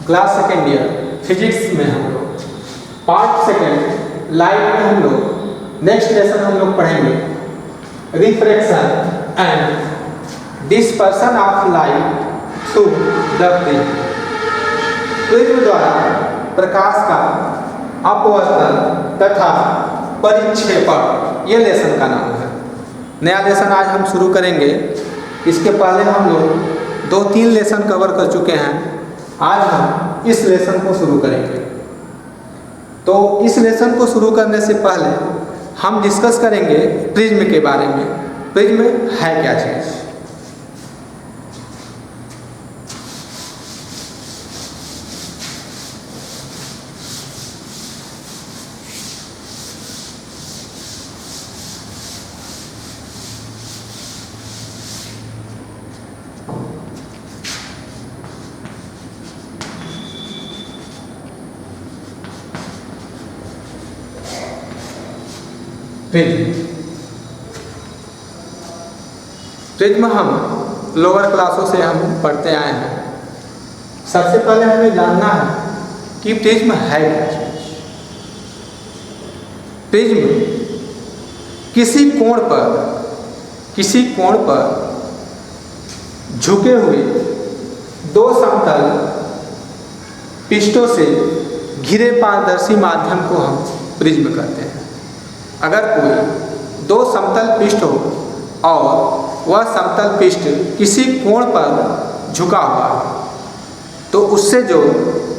Class second year physics में हम लोग पार्ट सेकेंड लाइट में हम लोग नेक्स्ट लेसन हम लोग पढ़ेंगे refraction and dispersion of light through the prism. Prism द्वारा प्रकाश का अपवर्तन तथा परिक्षेपण, ये लेसन का नाम है। नया लेसन आज हम शुरू करेंगे। इसके पहले हम लोग 2-3 लेसन कवर कर चुके हैं। आज हम इस लेसन को शुरू करेंगे। तो इस लेसन को शुरू करने से पहले हम डिस्कस करेंगे प्रिज्म के बारे में। प्रिज्म है क्या चीज़? प्रिज्म हम लोअर क्लासों से हम पढ़ते आए हैं। सबसे पहले हमें जानना है कि प्रिज्म है क्या चीज। प्रिज्म किसी कोण पर झुके हुए 2 समतल पृष्ठों से घिरे पारदर्शी माध्यम को हम प्रिज्म कहते हैं। अगर कोई 2 समतल पृष्ठ हो और वह समतल पृष्ठ किसी कोण पर झुका हुआ है तो उससे जो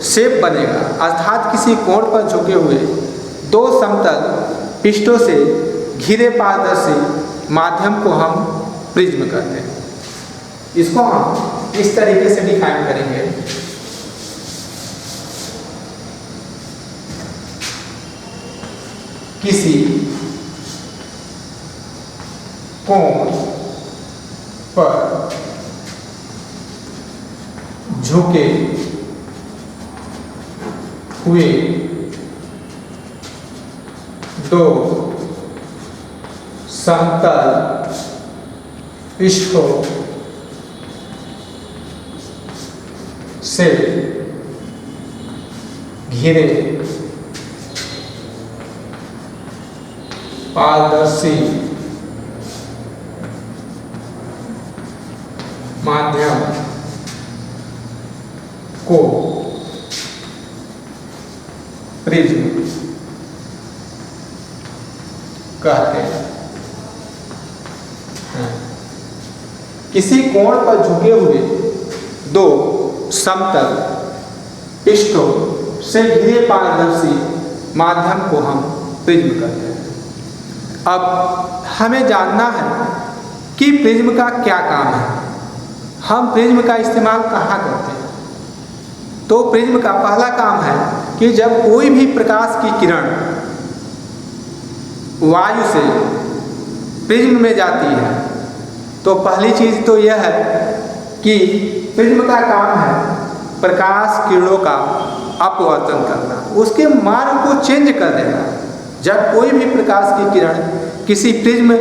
शेप बनेगा, अर्थात किसी कोण पर झुके हुए 2 समतल पृष्ठों से घिरे पारदर्शी माध्यम को हम प्रिज्म कहते हैं। इसको हम इस तरीके से डिफाइन करेंगे। किसी कोण पर झुके हुए 2 समतल पृष्ठों से घिरे पारदर्शी माध्यम को प्रिज्म कहते हैं। किसी कोण पर झुके हुए 2 समतल पृष्ठों से घिरे पारदर्शी माध्यम को हम प्रिज्म कहते हैं। अब हमें जानना है कि प्रिज्म का क्या काम है, हम प्रिज्म का इस्तेमाल कहाँ करते हैं। तो प्रिज्म का पहला काम है कि जब कोई भी प्रकाश की किरण वायु से प्रिज्म में जाती है तो पहली चीज़ तो यह है कि प्रिज्म का काम है प्रकाश किरणों का अपवर्तन करना, उसके मार्ग को चेंज कर देना। जब कोई भी प्रकाश की किरण किसी प्रिज्म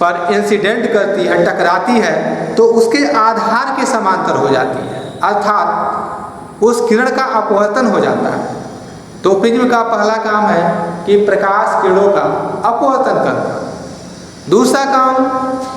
पर इंसिडेंट करती है, टकराती है, तो उसके आधार के समांतर हो जाती है, अर्थात उस किरण का अपवर्तन हो जाता है। तो प्रिज्म का पहला काम है कि प्रकाश किरणों का अपवर्तन करना। दूसरा काम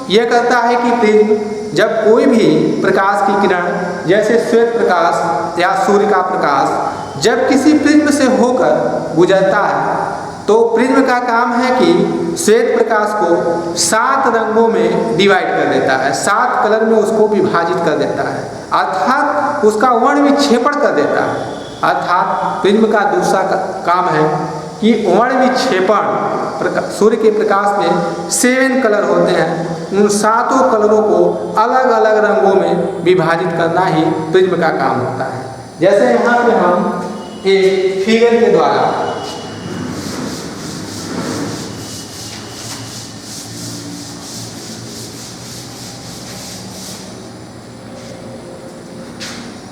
यह करता है कि प्रिज्म जब कोई भी प्रकाश की किरण जैसे श्वेत प्रकाश या सूर्य का प्रकाश जब किसी प्रिज्म से होकर गुजरता है तो प्रिज्म का काम है कि श्वेत प्रकाश को 7 रंगों में डिवाइड कर देता है, 7 कलर में उसको विभाजित कर देता है, अर्थात उसका वर्ण विक्षेपण कर देता है। अर्थात प्रिज्म का दूसरा काम है कि वर्ण विक्षेपण। सूर्य के प्रकाश में 7 कलर होते हैं, उन 7 कलरों को अलग अलग रंगों में विभाजित करना ही प्रिज्म का काम होता है। जैसे यहाँ पे हम एक फिगर के द्वारा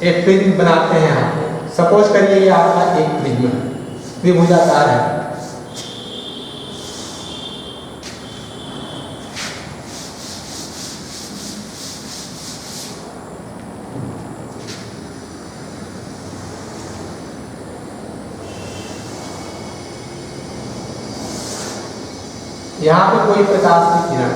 एक प्रिज्म बनाते हैं। यहाँ सपोज करिए ये आपका एक प्रिज्म है, त्रिभुजाकार है। यहाँ पे कोई प्रकाश की किरण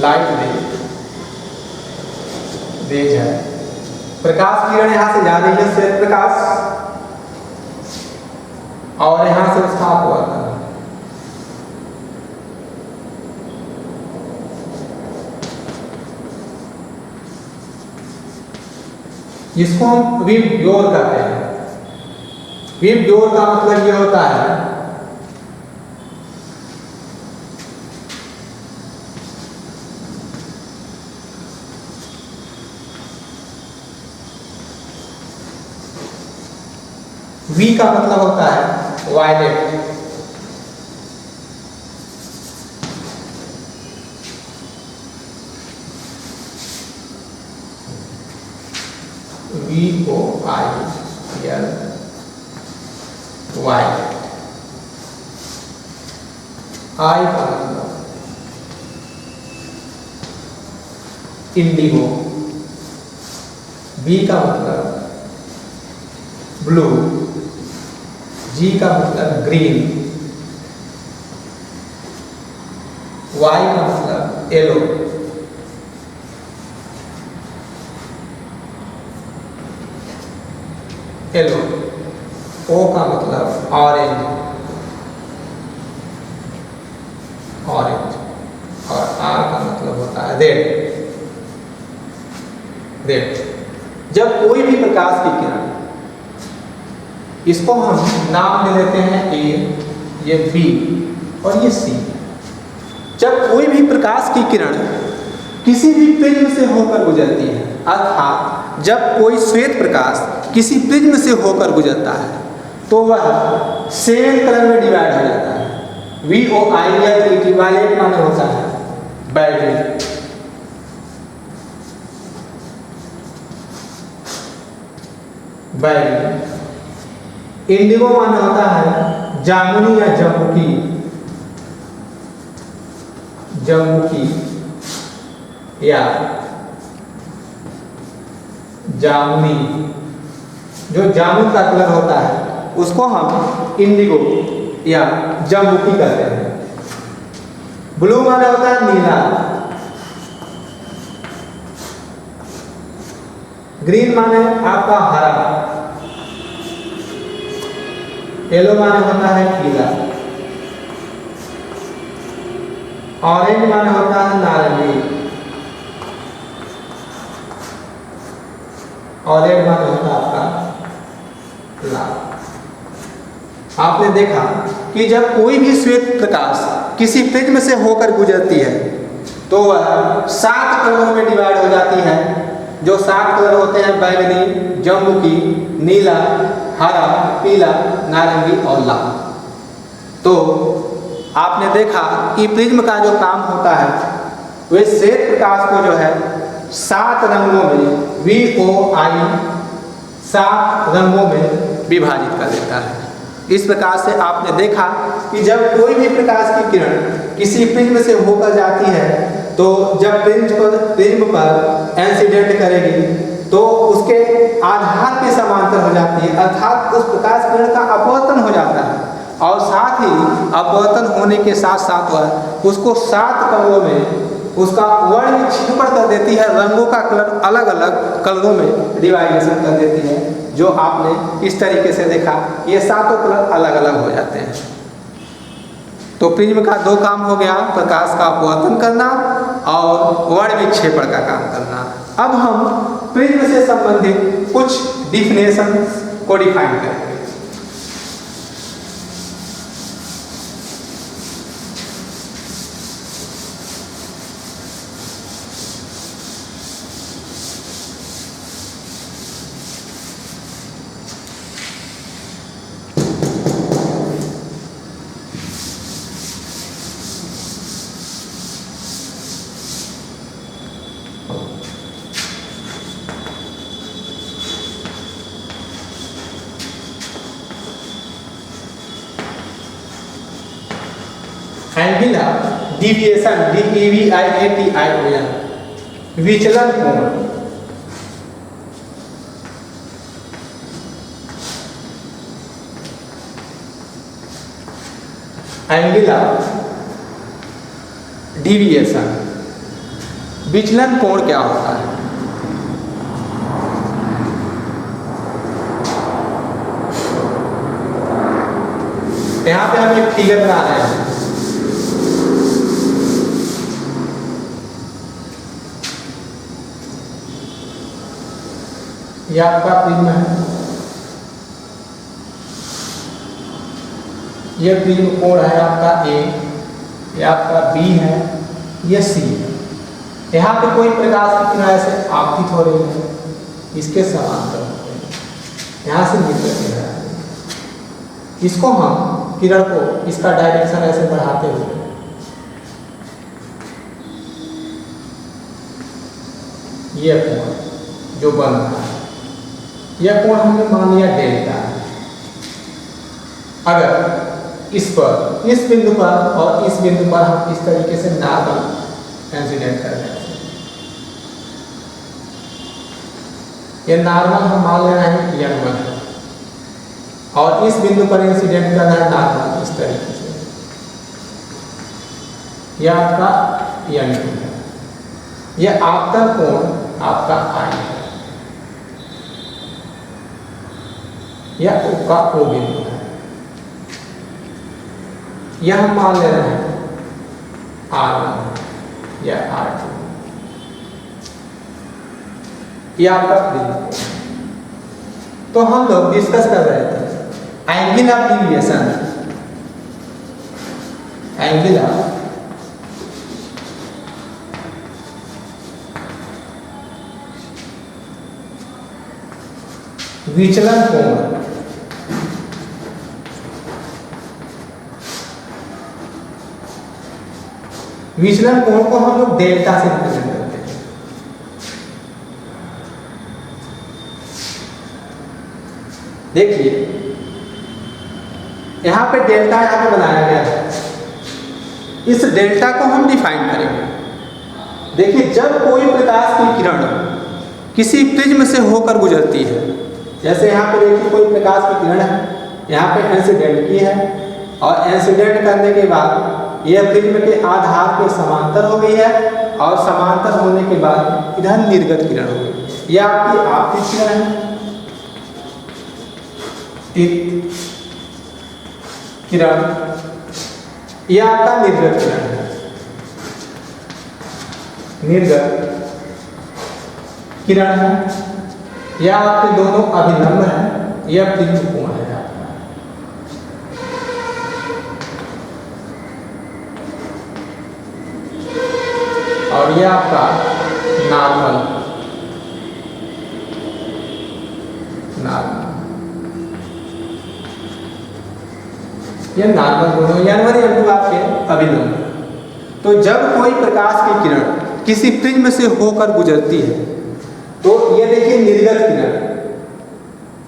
लाइट रेज है, प्रकाश किरण यहाँ से जा रही है श्वेत प्रकाश और यहाँ से उसका अपवर्तन। इसको हम विबग्योर कहते हैं। विबग्योर का मतलब ये होता है वी का मतलब होता है वायलेट, VOIL वायलेट। आई का मतलब इंडिगो, बी का मतलब ब्लू, जी का मतलब ग्रीन, वाई का मतलब येलो, येलो, ओ का मतलब ऑरेंज, ऑरेंज, और आर का मतलब होता है रेड, रेड। जब कोई भी प्रकाश की किरण, इसको हम नाम ले लेते हैं ए, ये बी और ये सी। जब कोई भी प्रकाश की किरण किसी भी प्रिज्म से होकर गुजरती है, अर्थात जब कोई श्वेत प्रकाश किसी प्रिज्म से होकर गुजरता है तो वह 7 कलर में डिवाइड हो जाता है। VOILET वायलेट माने होता है बैगनी, बैगनी, इंडिगो माने होता है जामुनी या जमुकी, जमुकी या जामुनी, जो जामुन का कलर होता है उसको हम इंडिगो या जमुकी कहते हैं। ब्लू माने होता है नीला, ग्रीन माने आपका हरा, येलो माने होता है पीला, ऑरेंज माने होता है नारंगी, और रेड माने होता है आपका लाल। आपने देखा कि जब कोई भी श्वेत प्रकाश किसी प्रिज्म से होकर गुजरती है तो वह 7 कलरों में डिवाइड हो जाती है, जो 7 कलर होते हैं बैगनी, जमुकी, नीला, हरा, पीला, नारंगी और लाल। तो आपने देखा कि प्रिज्म का जो काम होता है वह श्वेत प्रकाश को जो है 7 रंगों में VOI 7 रंगों में विभाजित कर देता है। इस प्रकार से आपने देखा कि जब कोई भी प्रकाश की किरण किसी प्रिज्म से होकर जाती है तो जब प्रिज्म पर इंसिडेंट करेगी तो उसके आधार के समांतर हो जाती है, अर्थात उस प्रकाश किरण का अपवर्तन हो जाता है और साथ ही अपवर्तन होने के साथ साथ वह उसको 7 कलरों में उसका वर्ण विक्षेपण कर देती है, रंगों का कलर अलग अलग कलरों में डिवाइडेशन कर देती है। जो आपने इस तरीके से देखा ये 7 कलर अलग अलग हो जाते हैं। तो प्रिज्म का 2 काम हो गया, प्रकाश का अपवर्तन करना और वर्ण विक्षेपण का काम करना। अब हम प्रिज्म से संबंधित कुछ डिफिनेशन को डिफाइन करेंगे। एंगुलर डिविएशन, DEVIATION, विचलन कोण। एंगल ऑफ डिविएशन, विचलन कोण क्या होता है? यहाँ पे हम एक फिगर बना रहे हैं। यह आपका प्रिज्म है, यह प्रिज्म कोण है आपका ए, यह आपका बी है, यह सी है। यहाँ पे कोई प्रकाश की किरण ऐसे आपतित हो रही है, इसके समांतर हो रही है, यहाँ से निकल के रहा है। इसको हम किरण को इसका डायरेक्शन ऐसे बढ़ाते हुए यह कोण जो बन रहा है, यह कोण हमने मान लिया डेल्टा। अगर इस पर, इस बिंदु पर और इस बिंदु पर हम इस तरीके से नॉर्मल इंसिडेंट कर रहे हैं, यह नॉर्मल हम मान ले रहे हैं n1 है, और इस बिंदु पर इंसिडेंट करना है नॉर्मल इस तरीके से, यह आपका n2 है। यह आपतन कोण आपका I है, यह आपका O बिंदु है। यह हम मान ले रहे हैं R1 या R2, यह आपका प्रिज्म। तो हम लोग डिस्कस कर रहे थे angle of deviation, angle of विचलन कोण। विचलन कोण को हम लोग डेल्टा से रिप्रेजेंट करते हैं। देखिए यहां पे डेल्टा यहां पे बनाया गया है, इस डेल्टा को हम डिफाइन करेंगे। देखिए जब कोई प्रकाश की किरण किसी प्रिज्म से होकर गुजरती है, जैसे यहाँ पे देखिए कोई प्रकाश की किरण है, यहाँ पे इंसिडेंट की है, और इंसिडेंट करने के बाद यह प्रिज्म के आधार के समांतर हो गई है, और समांतर होने के बाद इधर निर्गत किरण हो गई। यह आपकी आपतित किरण है, किरण, यह आपका निर्गत किरण है, निर्गत किरण है। यह आपके दोनों अभिलंब है, यह प्रिज्म कोण है आपका। और यह आपका नॉर्मल, यह नॉर्मल दोनों n1 n2 आपके अभिलंब। तो जब कोई प्रकाश की किरण किसी प्रिज्म से होकर गुजरती है, तो ये देखिए निर्गत किरण,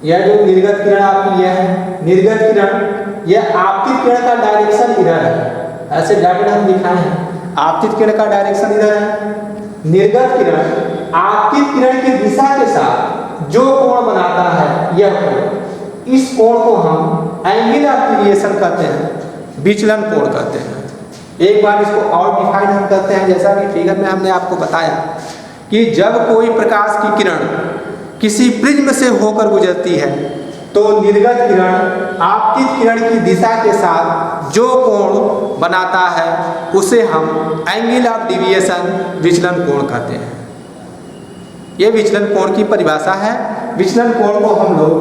यह जो निर्गत किरण आपकी यह है निर्गत किरण, यह आपतित किरण का डायरेक्शन इधर है, ऐसे डायरेक्ट हम दिखाए हैं, आपतित किरण का डायरेक्शन इधर है। निर्गत किरण आपतित किरण की दिशा के साथ जो कोण बनाता है, यह कोण, इस कोण को हम एंगल ऑफ डिविएशन कहते हैं, विचलन कोण कहते हैं। एक बार इसको और डिफाइन हम करते हैं, जैसा कि फिगर में हमने आपको बताया कि जब कोई प्रकाश की किरण किसी प्रिज्म से होकर गुजरती है, तो निर्गत किरण आपतित किरण की दिशा के साथ जो कोण बनाता है उसे हम एंगल ऑफ डिविएशन, विचलन कोण कहते हैं। ये विचलन कोण की परिभाषा है। विचलन कोण को हम लोग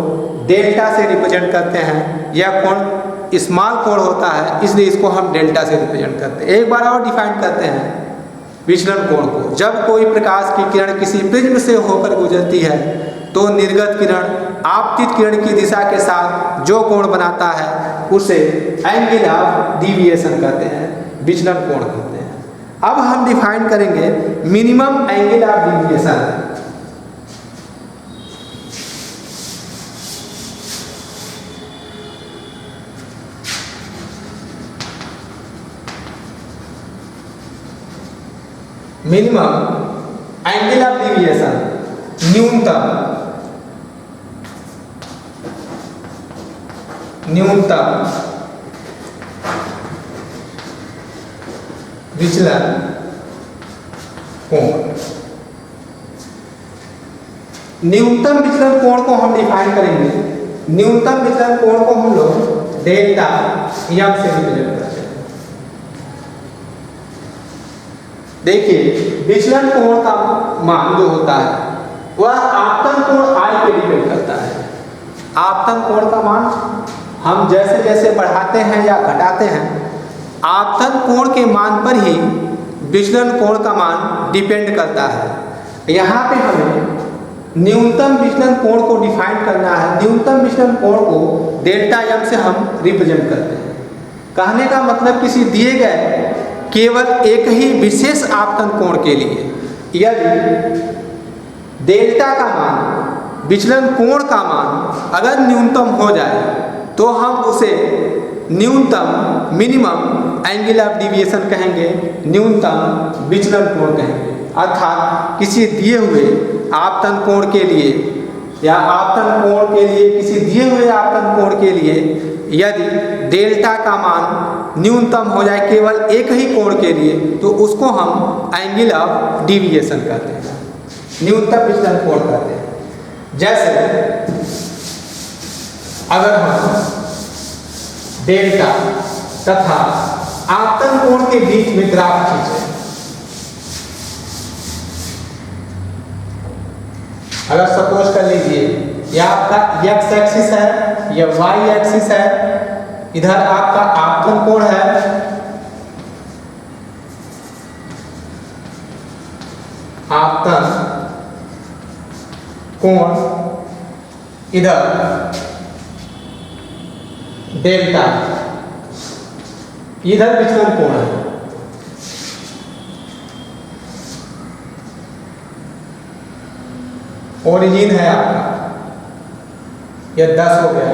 डेल्टा से रिप्रेजेंट करते हैं। यह कोण स्मॉल कोण होता है, इसलिए इसको हम डेल्टा से रिप्रेजेंट करते हैं। एक बार और डिफाइन करते हैं विचलन कोण को। जब कोई प्रकाश की किरण किसी प्रिज्म से होकर गुजरती है, तो निर्गत किरण आपतित किरण की दिशा के साथ जो कोण बनाता है उसे एंगल ऑफ डिविएशन कहते हैं, विचलन कोण कहते हैं। अब हम डिफाइन करेंगे minimum angle of deviation. Minimum angle of deviation, न्यूनतम विचलन कोण। न्यूनतम विचलन कोण को हम डिफाइन करेंगे। न्यूनतम विचलन कोण को हम लोग डेल्टा एम से रिप्रेजेंट करते हैं। देखिए विचलन कोण का मान जो होता है वह आपतन कोण आई पे डिपेंड करता है। आपतन कोण का मान हम जैसे जैसे बढ़ाते हैं या घटाते हैं, आपतन कोण के मान पर ही विचलन कोण का मान डिपेंड करता है। यहाँ पे हमें न्यूनतम विचलन कोण को डिफाइन करना है। न्यूनतम विचलन कोण को डेल्टा एम से हम रिप्रेजेंट करते हैं। कहने का मतलब किसी दिए गए केवल एक ही विशेष आपतन कोण के लिए यदि डेल्टा का मान, विचलन कोण का मान अगर न्यूनतम हो जाए तो हम उसे न्यूनतम मिनिमम एंगल ऑफ डिविएशन कहेंगे, न्यूनतम विचलन कोण कहेंगे। अर्थात किसी दिए हुए आपतन कोण के लिए या आपतन कोण के लिए, किसी दिए हुए आपतन कोण के लिए यदि डेल्टा का मान न्यूनतम हो जाए केवल एक ही कोण के लिए तो उसको हम एंगल ऑफ डिविएशन कहते हैं, न्यूनतम विचलन कोण कहते हैं। जैसे अगर हम डेल्टा तथा आपतन कोण के बीच में ग्राफ खींचे, अगर सपोज कर लीजिए यह आपका एक्स एक्सिस है, यह वाई एक्सिस है, इधर आपका आपतन कोण है, आपतन कोण इधर डेल्टा, इधर विचलन कोण है। ओरिजिन है आपका, यह 10 हो गया,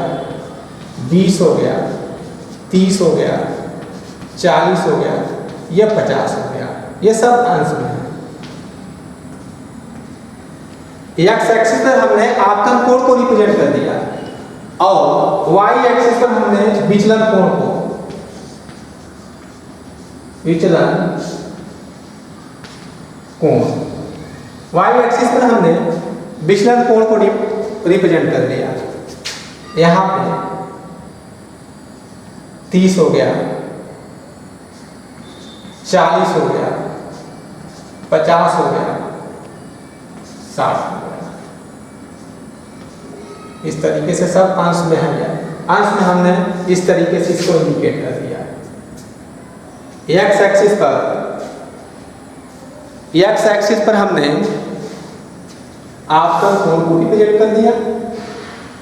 20 हो गया, 30 हो गया, 40 हो गया, यह 50 हो गया, यह सब अंश में है। एक्स एक्सिस पर हमने आपतन कोण को रिप्रेजेंट कर दिया और वाई एक्सिस पर हमने विचलन कोण को, विचलन कोण, वाई एक्सिस पर हमने विचलन कोण को रिप्रेजेंट कर दिया। यहाँ पे 30 हो गया, 40 हो गया, 50 हो गया, 60 हो गया। इस तरीके से सब अंश में है गया। अंश में हमने इस तरीके से इसको इंडिकेट कर दिया। एक्स एक्सिस पर हमने आपतन कोण को रिप्रेजेंट कर दिया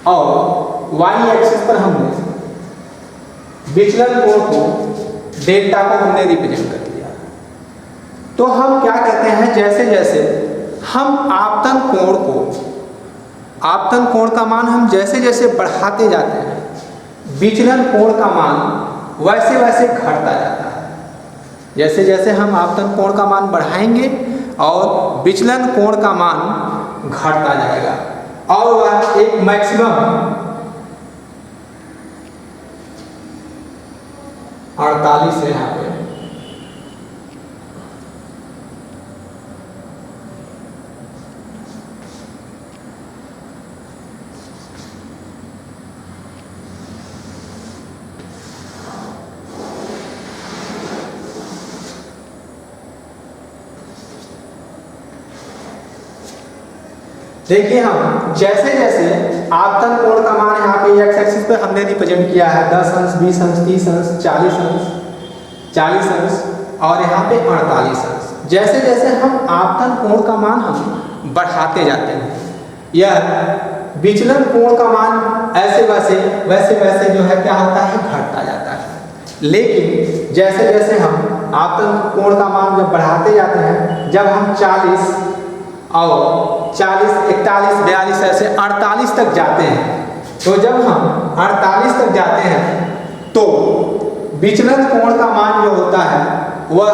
और वाई एक्सिस पर हमने विचलन कोण को, डेल्टा को हमने रिप्रेजेंट कर दिया। तो हम क्या कहते हैं, जैसे जैसे हम आपतन कोण को, आपतन कोण का मान हम जैसे जैसे बढ़ाते जाते हैं, विचलन कोण का मान वैसे वैसे घटता जाता है। जैसे जैसे हम आपतन कोण का मान बढ़ाएंगे और विचलन कोण का मान घटता जाएगा और वह एक मैक्सिमम 48 है यहाँ पे। देखिए हम जैसे जैसे आपतन कोण का मान यहाँ पे एक्स एक्सिस पे हमने रिप्रेजेंट किया है 10 अंश, 20 अंश, 30 अंश, 40 अंश और यहाँ पे 48 अंश। जैसे जैसे हम आपतन कोण का मान हम बढ़ाते जाते हैं, यह विचलन कोण का मान ऐसे वैसे जो है क्या होता है, घटता जाता है। लेकिन जैसे जैसे हम आपतन कोण का मान जब बढ़ाते जाते हैं, जब हम 40 और 40, 41, 42 ऐसे 48 तक जाते हैं, तो जब हम 48 तक जाते हैं तो विचलन कोण का मान जो होता है वह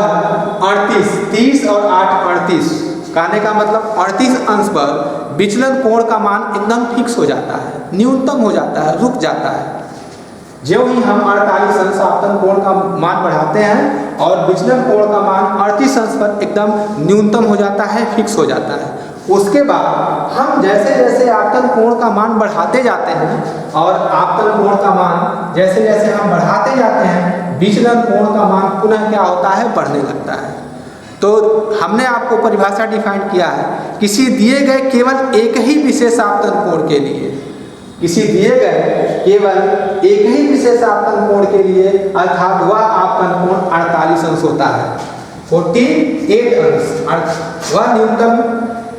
38, 30 और 8 38, कहने का मतलब 38 अंश पर विचलन कोण का मान एकदम फिक्स हो जाता है, न्यूनतम हो जाता है, रुक जाता है। जो ही हम 48 अंश आपतन कोण का मान बढ़ाते हैं और विचलन कोण का मान 38 अंश पर एकदम न्यूनतम हो जाता है, फिक्स हो जाता है। उसके बाद हम जैसे जैसे आपतन कोण का मान बढ़ाते जाते हैं और आपतन कोण का मान जैसे जैसे हम बढ़ाते जाते हैं, विचलन कोण का मान पुनः क्या होता है, बढ़ने लगता है। तो हमने आपको परिभाषा डिफाइन किया है, किसी दिए गए केवल एक ही विशेष आपतन कोण के लिए, किसी दिए गए केवल एक ही विशेष आपतन कोण के लिए, अर्थात वह आपतन कोण 48 अंश होता है, 48 अंश, वह न्यूनतम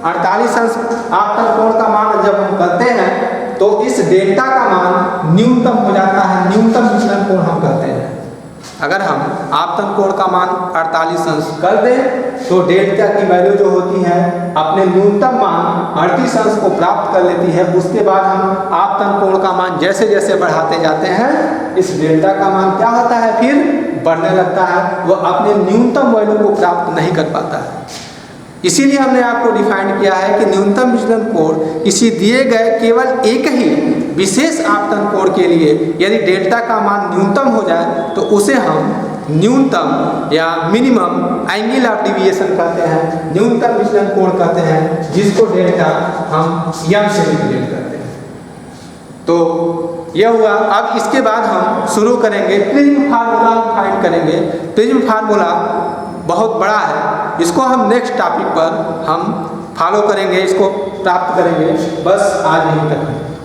48 अंश आपतन कोण का मान जब हम करते हैं तो इस डेल्टा का मान न्यूनतम हो जाता है, न्यूनतम विचलन कोण हम कहते हैं। अगर हम आपतन कोण का मान 48 अंश कर दें तो डेल्टा की वैल्यू जो होती है अपने न्यूनतम मान 38 अंश को प्राप्त कर लेती है। उसके बाद हम आपतन कोण का मान जैसे जैसे बढ़ाते जाते हैं, इस डेल्टा का मान क्या होता है, फिर बढ़ने लगता है, वह अपने न्यूनतम वैल्यू को प्राप्त नहीं कर पाता है। इसीलिए हमने आपको डिफाइन किया है कि न्यूनतम विचलन कोण किसी दिए गए केवल एक ही विशेष आपतन कोण के लिए यदि डेल्टा का मान न्यूनतम हो जाए तो उसे हम न्यूनतम या मिनिमम एंगल ऑफ डिविएशन कहते हैं, न्यूनतम विचलन कोण कहते हैं, जिसको डेल्टा हम यम से रिप्रेजेंट करते हैं। तो यह हुआ। अब इसके बाद हम शुरू करेंगे प्रिज्म फार्मूला हम फाइंड करेंगे। प्रिज्म फार्मूला बहुत बड़ा है, इसको हम नेक्स्ट टॉपिक पर हम फॉलो करेंगे, इसको प्राप्त करेंगे। बस आज यहीं तक।